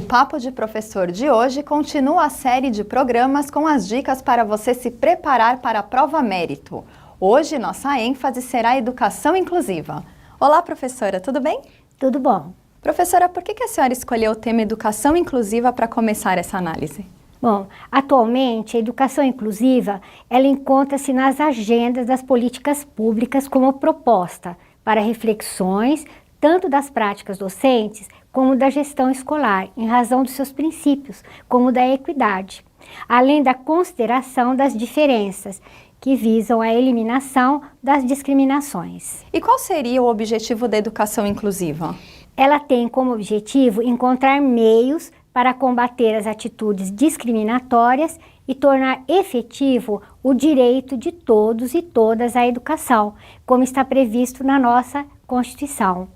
Papo de Professor de hoje continua a série de programas com as dicas para você se preparar para a prova mérito. Hoje, nossa ênfase será a educação inclusiva. Olá, professora, tudo bem? Tudo bom. Professora, por que a senhora escolheu o tema educação inclusiva para começar essa análise? Bom, atualmente a educação inclusiva, ela encontra-se nas agendas das políticas públicas como proposta para reflexões tanto das práticas docentes como da gestão escolar, em razão dos seus princípios, como da equidade, além da consideração das diferenças, que visam a eliminação das discriminações. E qual seria o objetivo da educação inclusiva? Ela tem como objetivo encontrar meios para combater as atitudes discriminatórias e tornar efetivo o direito de todos e todas à educação, como está previsto na nossa Constituição.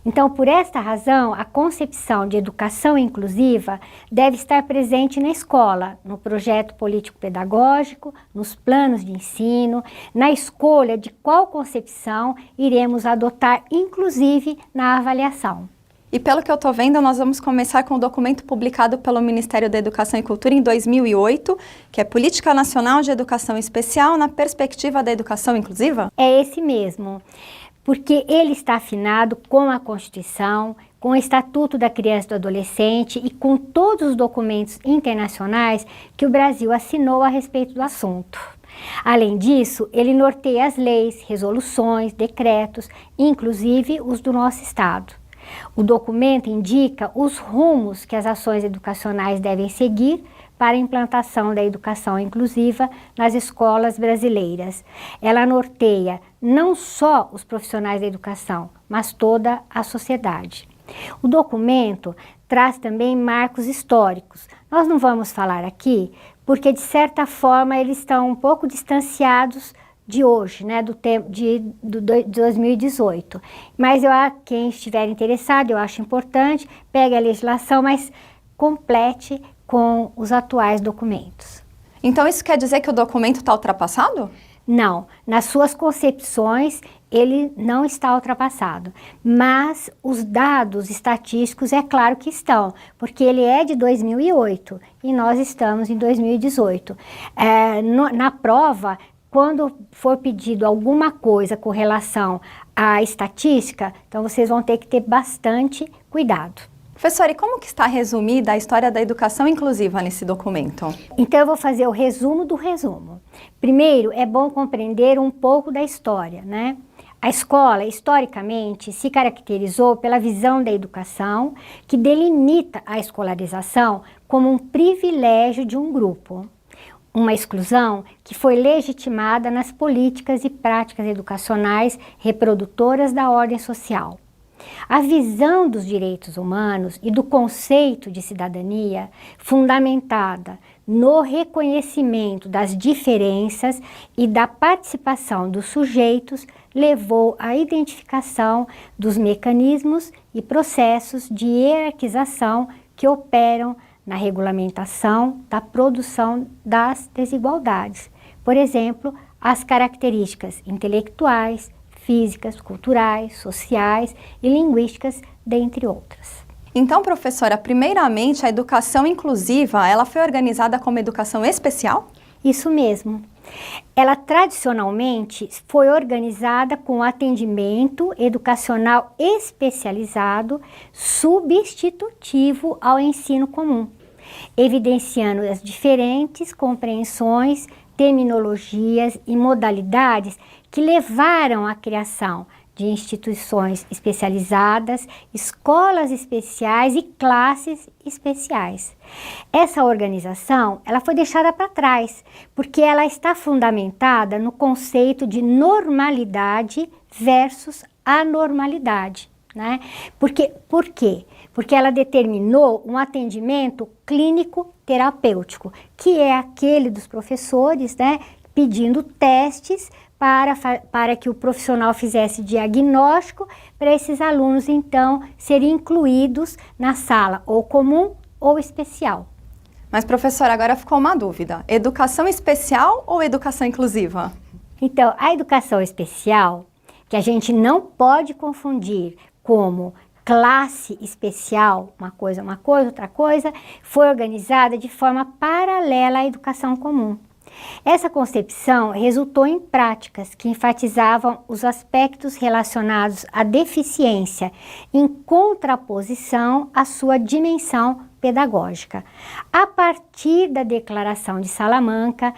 Então, por esta razão, a concepção de educação inclusiva deve estar presente na escola, no projeto político-pedagógico, nos planos de ensino, na escolha de qual concepção iremos adotar, inclusive na avaliação. E pelo que eu estou vendo, nós vamos começar com o documento publicado pelo Ministério da Educação e Cultura em 2008, que é Política Nacional de Educação Especial na Perspectiva da Educação Inclusiva? É esse mesmo, porque ele está afinado com a Constituição, com o Estatuto da Criança e do Adolescente e com todos os documentos internacionais que o Brasil assinou a respeito do assunto. Além disso, ele norteia as leis, resoluções, decretos, inclusive os do nosso Estado. O documento indica os rumos que as ações educacionais devem seguir para a implantação da educação inclusiva nas escolas brasileiras. Ela norteia não só os profissionais da educação, mas toda a sociedade. O documento traz também marcos históricos. Nós não vamos falar aqui, porque de certa forma eles estão um pouco distanciados de hoje, né, do tempo de 2018. Mas quem estiver interessado, eu acho importante, pegue a legislação, mas complete com os atuais documentos. Então isso quer dizer que o documento está ultrapassado? Não, nas suas concepções ele não está ultrapassado, mas os dados estatísticos é claro que estão, porque ele é de 2008 e nós estamos em 2018. Na prova, quando for pedido alguma coisa com relação à estatística, então vocês vão ter que ter bastante cuidado. Professora, e como que está resumida a história da educação inclusiva nesse documento? Então eu vou fazer o resumo do resumo. Primeiro, é bom compreender um pouco da história, né? A escola, historicamente, se caracterizou pela visão da educação que delimita a escolarização como um privilégio de um grupo. Uma exclusão que foi legitimada nas políticas e práticas educacionais reprodutoras da ordem social. A visão dos direitos humanos e do conceito de cidadania, fundamentada no reconhecimento das diferenças e da participação dos sujeitos, levou à identificação dos mecanismos e processos de hierarquização que operam na regulamentação da produção das desigualdades. Por exemplo, as características intelectuais, físicas, culturais, sociais e linguísticas, dentre outras. Então, professora, primeiramente, a educação inclusiva, ela foi organizada como educação especial? Isso mesmo. Ela tradicionalmente foi organizada com atendimento educacional especializado, substitutivo ao ensino comum, evidenciando as diferentes compreensões, terminologias e modalidades que levaram à criação de instituições especializadas, escolas especiais e classes especiais. Essa organização, ela foi deixada para trás, porque ela está fundamentada no conceito de normalidade versus anormalidade, né? Por quê? Porque ela determinou um atendimento clínico-terapêutico, que é aquele dos professores, né, pedindo testes para que o profissional fizesse diagnóstico para esses alunos, então, serem incluídos na sala ou comum ou especial. Mas, professora, agora ficou uma dúvida. Educação especial ou educação inclusiva? Então, a educação especial, que a gente não pode confundir como classe especial, uma coisa, outra coisa, foi organizada de forma paralela à educação comum. Essa concepção resultou em práticas que enfatizavam os aspectos relacionados à deficiência, em contraposição à sua dimensão pedagógica. A partir da Declaração de Salamanca,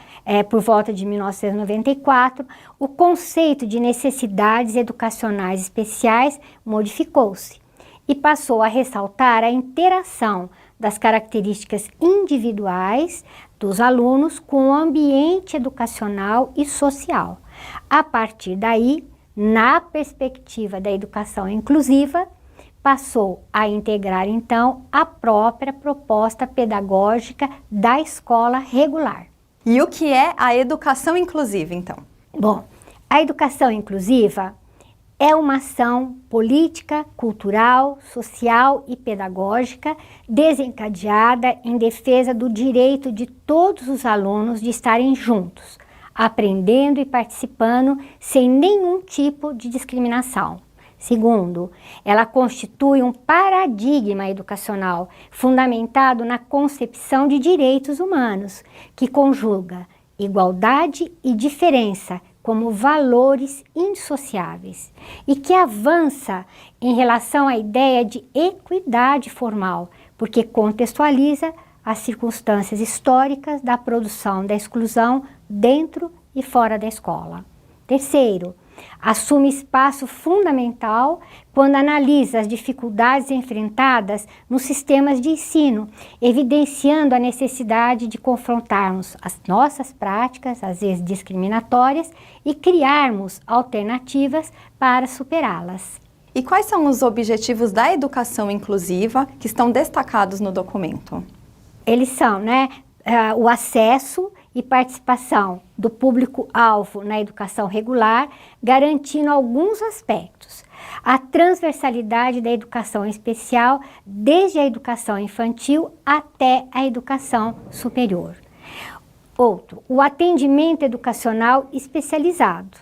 por volta de 1994, o conceito de necessidades educacionais especiais modificou-se e passou a ressaltar a interação das características individuais dos alunos com o ambiente educacional e social. A partir daí, na perspectiva da educação inclusiva, passou a integrar então a própria proposta pedagógica da escola regular. E o que é a educação inclusiva, então? Bom, a educação inclusiva é uma ação política, cultural, social e pedagógica desencadeada em defesa do direito de todos os alunos de estarem juntos, aprendendo e participando sem nenhum tipo de discriminação. Segundo, ela constitui um paradigma educacional fundamentado na concepção de direitos humanos, que conjuga igualdade e diferença como valores indissociáveis e que avança em relação à ideia de equidade formal, porque contextualiza as circunstâncias históricas da produção da exclusão dentro e fora da escola. Terceiro, assume espaço fundamental quando analisa as dificuldades enfrentadas nos sistemas de ensino, evidenciando a necessidade de confrontarmos as nossas práticas, às vezes discriminatórias, e criarmos alternativas para superá-las. E quais são os objetivos da educação inclusiva que estão destacados no documento? Eles são, o acesso e participação do público-alvo na educação regular, garantindo alguns aspectos. A transversalidade da educação especial, desde a educação infantil até a educação superior. Outro, o atendimento educacional especializado.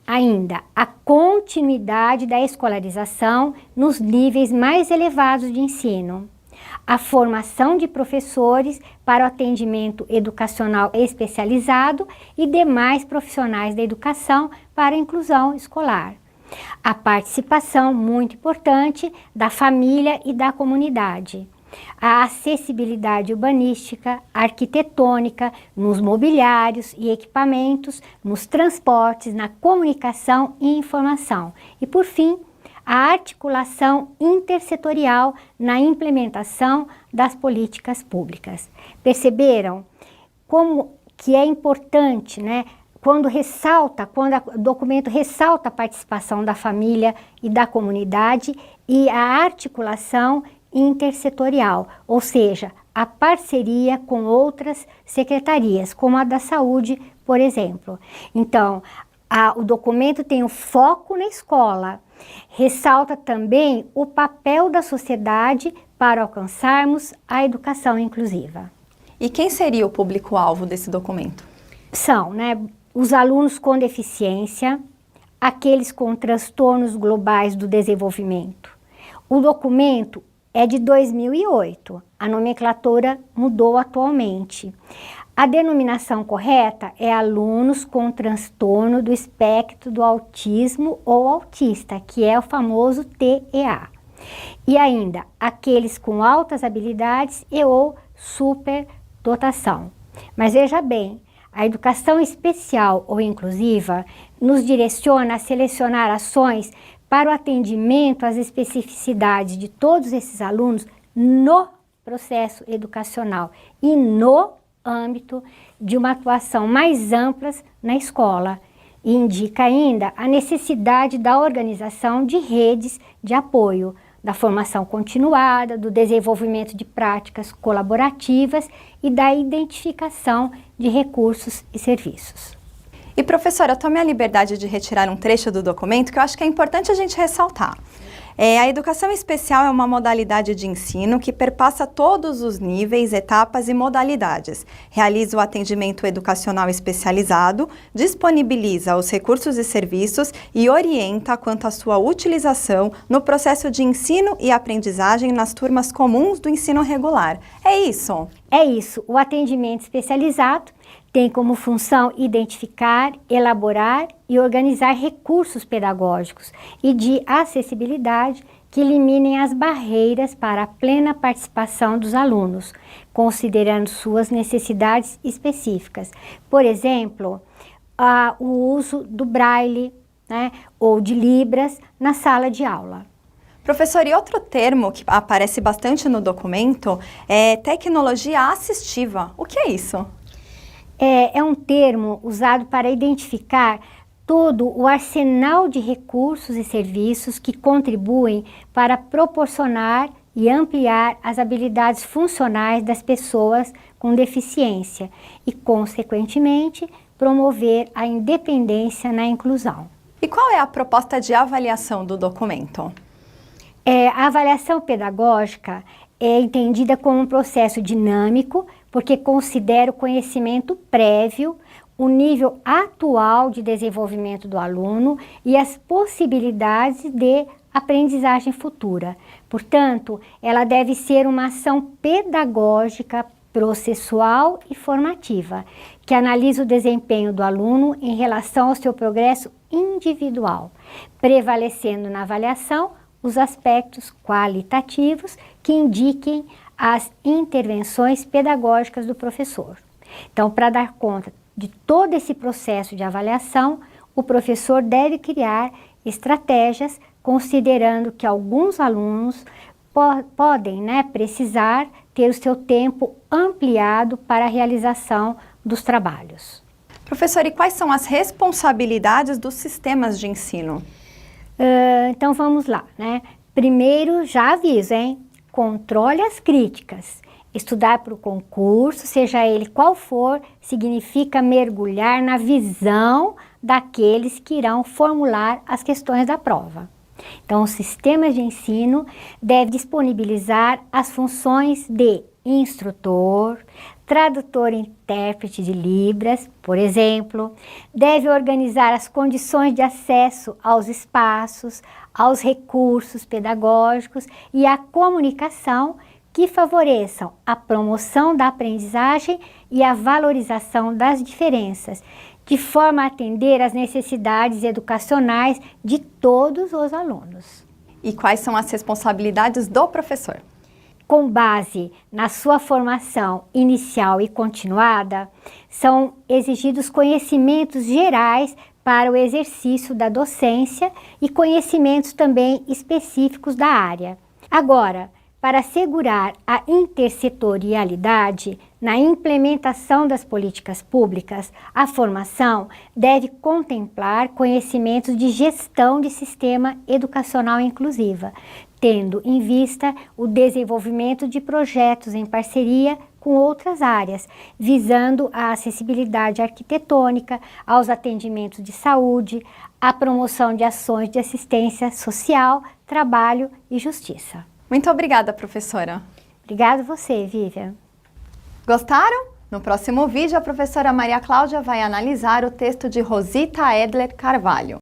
Ainda, a continuidade da escolarização nos níveis mais elevados de ensino. A formação de professores para o atendimento educacional especializado e demais profissionais da educação para a inclusão escolar. A participação, muito importante, da família e da comunidade. A acessibilidade urbanística, arquitetônica, nos mobiliários e equipamentos, nos transportes, na comunicação e informação. E, por fim, a articulação intersetorial na implementação das políticas públicas. Perceberam como que é importante, quando o documento ressalta a participação da família e da comunidade e a articulação intersetorial, ou seja, a parceria com outras secretarias, como a da saúde, por exemplo. Então, o documento tem o foco na escola, ressalta também o papel da sociedade para alcançarmos a educação inclusiva. E quem seria o público-alvo desse documento? São, os alunos com deficiência, aqueles com transtornos globais do desenvolvimento. O documento é de 2008, a nomenclatura mudou atualmente. A denominação correta é alunos com transtorno do espectro do autismo ou autista, que é o famoso TEA. E ainda, aqueles com altas habilidades e ou superdotação. Mas veja bem, a educação especial ou inclusiva nos direciona a selecionar ações para o atendimento às especificidades de todos esses alunos no processo educacional e no âmbito de uma atuação mais ampla na escola. E indica ainda a necessidade da organização de redes de apoio, da formação continuada, do desenvolvimento de práticas colaborativas e da identificação de recursos e serviços. E professora, eu tomei a liberdade de retirar um trecho do documento que eu acho que é importante a gente ressaltar. A educação especial é uma modalidade de ensino que perpassa todos os níveis, etapas e modalidades. Realiza o atendimento educacional especializado, disponibiliza os recursos e serviços e orienta quanto à sua utilização no processo de ensino e aprendizagem nas turmas comuns do ensino regular. É isso? É isso. O atendimento especializado tem como função identificar, elaborar e organizar recursos pedagógicos e de acessibilidade que eliminem as barreiras para a plena participação dos alunos, considerando suas necessidades específicas. Por exemplo, o uso do braille, né, ou de libras na sala de aula. Professor, e outro termo que aparece bastante no documento é tecnologia assistiva. O que é isso? É um termo usado para identificar todo o arsenal de recursos e serviços que contribuem para proporcionar e ampliar as habilidades funcionais das pessoas com deficiência e, consequentemente, promover a independência na inclusão. E qual é a proposta de avaliação do documento? A avaliação pedagógica é entendida como um processo dinâmico, porque considera o conhecimento prévio, o nível atual de desenvolvimento do aluno e as possibilidades de aprendizagem futura. Portanto, ela deve ser uma ação pedagógica, processual e formativa, que analisa o desempenho do aluno em relação ao seu progresso individual, prevalecendo na avaliação os aspectos qualitativos que indiquem as intervenções pedagógicas do professor. Então, para dar conta de todo esse processo de avaliação, o professor deve criar estratégias considerando que alguns alunos podem precisar ter o seu tempo ampliado para a realização dos trabalhos. Professor, e quais são as responsabilidades dos sistemas de ensino? Então vamos lá, né? Primeiro, já aviso, hein? Controle as críticas. Estudar para o concurso, seja ele qual for, significa mergulhar na visão daqueles que irão formular as questões da prova. Então, os sistemas de ensino devem disponibilizar as funções de instrutor, tradutor e intérprete de Libras, por exemplo, deve organizar as condições de acesso aos espaços, aos recursos pedagógicos e à comunicação que favoreçam a promoção da aprendizagem e a valorização das diferenças, de forma a atender às necessidades educacionais de todos os alunos. E quais são as responsabilidades do professor? Com base na sua formação inicial e continuada, são exigidos conhecimentos gerais para o exercício da docência e conhecimentos também específicos da área. Agora, para assegurar a intersetorialidade na implementação das políticas públicas, a formação deve contemplar conhecimentos de gestão de sistema educacional inclusiva, tendo em vista o desenvolvimento de projetos em parceria com outras áreas, visando a acessibilidade arquitetônica, aos atendimentos de saúde, a promoção de ações de assistência social, trabalho e justiça. Muito obrigada, professora. Obrigada a você, Vivian. Gostaram? No próximo vídeo, a professora Maria Cláudia vai analisar o texto de Rosita Edler Carvalho.